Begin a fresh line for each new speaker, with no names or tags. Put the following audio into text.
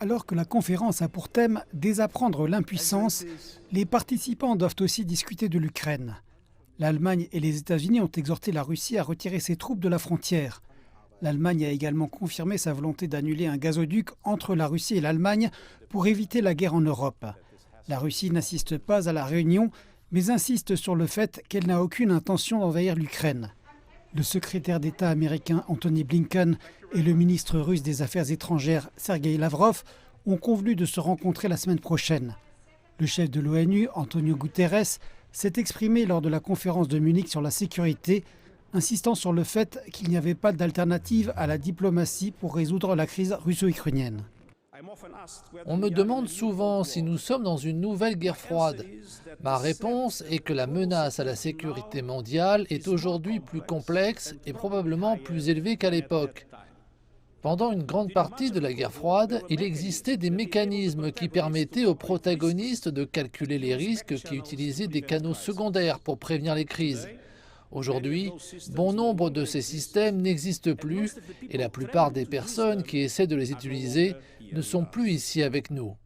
Alors que la conférence a pour thème Désapprendre l'impuissance, les participants doivent aussi discuter de l'Ukraine. L'Allemagne et les États-Unis ont exhorté la Russie à retirer ses troupes de la frontière. L'Allemagne a également confirmé sa volonté d'annuler un gazoduc entre la Russie et l'Allemagne pour éviter la guerre en Europe. La Russie n'assiste pas à la réunion, mais insiste sur le fait qu'elle n'a aucune intention d'envahir l'Ukraine. Le secrétaire d'État américain Antony Blinken et le ministre russe des Affaires étrangères Sergueï Lavrov ont convenu de se rencontrer la semaine prochaine. Le chef de l'ONU, Antonio Guterres, s'est exprimé lors de la conférence de Munich sur la sécurité, insistant sur le fait qu'il n'y avait pas d'alternative à la diplomatie pour résoudre la crise russo-ukrainienne.
On me demande souvent si nous sommes dans une nouvelle guerre froide. Ma réponse est que la menace à la sécurité mondiale est aujourd'hui plus complexe et probablement plus élevée qu'à l'époque. Pendant une grande partie de la guerre froide, il existait des mécanismes qui permettaient aux protagonistes de calculer les risques qui utilisaient des canaux secondaires pour prévenir les crises. Aujourd'hui, bon nombre de ces systèmes n'existent plus et la plupart des personnes qui essaient de les utiliser ne sont plus ici avec nous.